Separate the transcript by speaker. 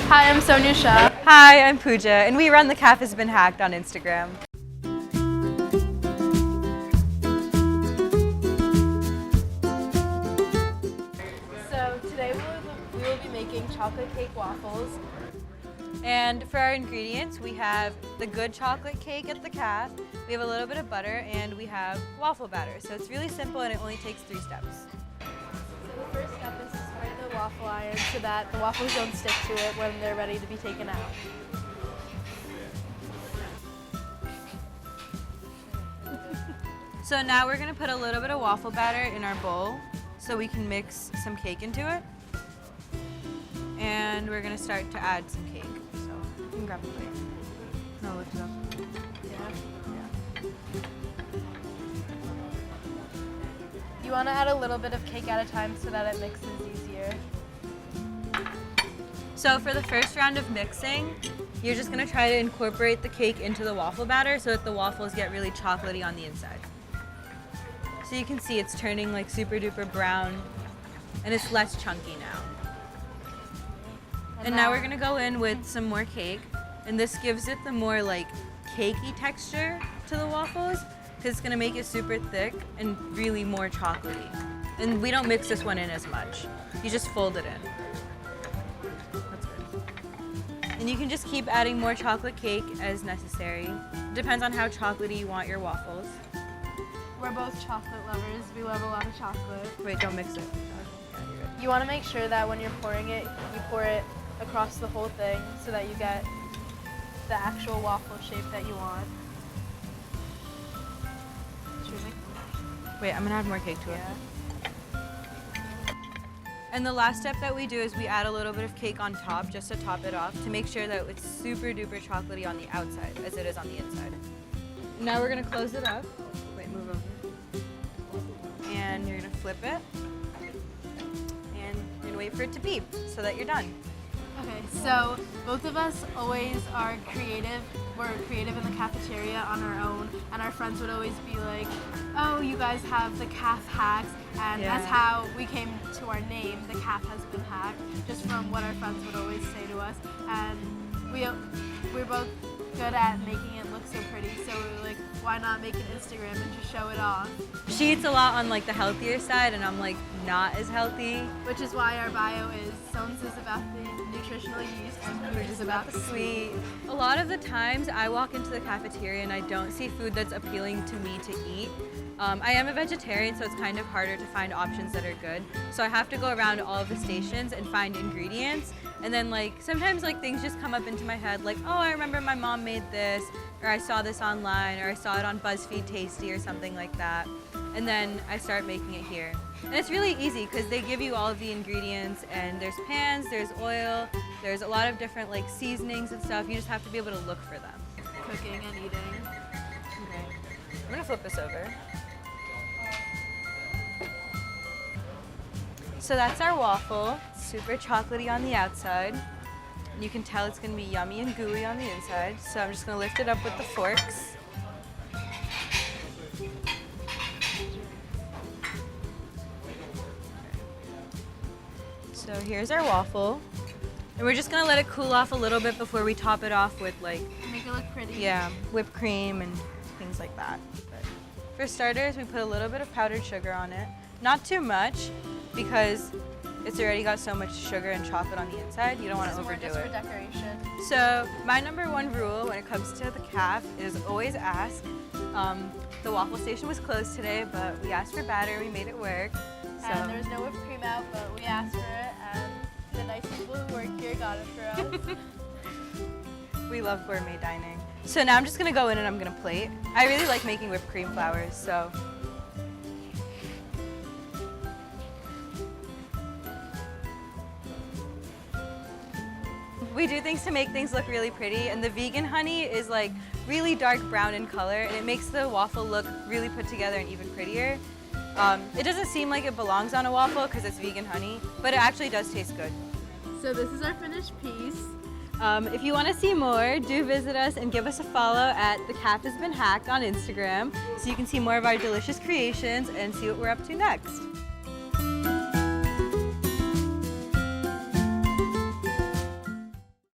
Speaker 1: Hi, I'm Sonia Shah.
Speaker 2: Hi, I'm Pooja, and we run The Caf Has Been Hacked on Instagram.
Speaker 1: So today we will be making chocolate cake waffles.
Speaker 2: And for our ingredients, we have the good chocolate cake at The Caf, we have a little bit of butter, and we have waffle batter. So it's really simple and it only takes 3 steps.
Speaker 1: So the first step is to spread the waffle iron so that the waffles don't stick to it when they're ready to be taken out.
Speaker 2: So now we're gonna put a little bit of waffle batter in our bowl so we can mix some cake into it. And we're gonna start to add some cake. So you can grab a plate. No, lift it up.
Speaker 1: You want to add a little bit of cake at a time so that it mixes easier.
Speaker 2: So for the first round of mixing, you're just gonna try to incorporate the cake into the waffle batter so that the waffles get really chocolatey on the inside. So you can see it's turning like super duper brown and it's less chunky now. And now we're gonna go in with some more cake, and this gives it the more like cakey texture to the waffles because it's gonna make it super thick and really more chocolatey. And we don't mix this one in as much. You just fold it in. That's good. And you can just keep adding more chocolate cake as necessary. Depends on how chocolatey you want your waffles.
Speaker 1: We're both chocolate lovers. We love a lot of chocolate.
Speaker 2: Wait, don't mix it. Yeah, you're good.
Speaker 1: You want to make sure that when you're pouring it, you pour it across the whole thing so that you get the actual waffle shape that you want.
Speaker 2: Wait, I'm gonna add more cake to it.
Speaker 1: Yeah.
Speaker 2: And the last step that we do is we add a little bit of cake on top just to top it off to make sure that it's super duper chocolatey on the outside as it is on the inside. Now we're gonna close it up. Wait, move over. And you're gonna flip it. And you're gonna wait for it to beep so that you're done.
Speaker 1: Okay, so both of us always are creative. We're creative in the cafeteria on our own, and our friends would always be like, oh, you guys have the caf hacks, and
Speaker 2: Yeah.
Speaker 1: that's how we came to our name, the caf has been hacked, just from what our friends would always say to us. And we're both good at making it look so pretty, so we were like, why not make an Instagram and just show it off?
Speaker 2: She eats a lot on like the healthier side, and I'm like not as healthy.
Speaker 1: Which is why our bio is Sones is about the nutritional yeast and Pooja is about the sweet.
Speaker 2: A lot of the times I walk into the cafeteria and I don't see food that's appealing to me to eat. I am a vegetarian, so it's kind of harder to find options that are good. So I have to go around all of the stations and find ingredients. And then like sometimes like things just come up into my head like, oh, I remember my mom made this, or I saw this online, or I saw it on BuzzFeed Tasty or something like that. And then I start making it here. And it's really easy because they give you all of the ingredients, and there's pans, there's oil, there's a lot of different like seasonings and stuff. You just have to be able to look for them.
Speaker 1: Cooking and eating.
Speaker 2: Okay. I'm gonna flip this over. So that's our waffle. Super chocolatey on the outside. And you can tell it's gonna be yummy and gooey on the inside. So I'm just gonna lift it up with the forks. So here's our waffle. And we're just gonna let it cool off a little bit before we top it off with like,
Speaker 1: Make it look pretty.
Speaker 2: yeah, whipped cream and things like that. But for starters, we put a little bit of powdered sugar on it. Not too much, because it's already got so much sugar and chocolate on the inside. You don't want to overdo
Speaker 1: Just for
Speaker 2: it.
Speaker 1: decoration.
Speaker 2: So my #1 rule when it comes to the caf is always ask. The waffle station was closed today, but we asked for batter. We made it work. So
Speaker 1: And there's no whipped cream out, but we asked for it, and the nice people who work here got it for us.
Speaker 2: we love gourmet dining. So now I'm just gonna go in and I'm gonna plate. I really like making whipped cream flowers, so. We do things to make things look really pretty, and the vegan honey is like really dark brown in color, and it makes the waffle look really put together and even prettier. It doesn't seem like it belongs on a waffle because it's vegan honey, but it actually does taste good.
Speaker 1: So this is our finished piece.
Speaker 2: If you want to see more, do visit us and give us a follow at The Caf Has Been Hacked on Instagram so you can see more of our delicious creations and see what we're up to next.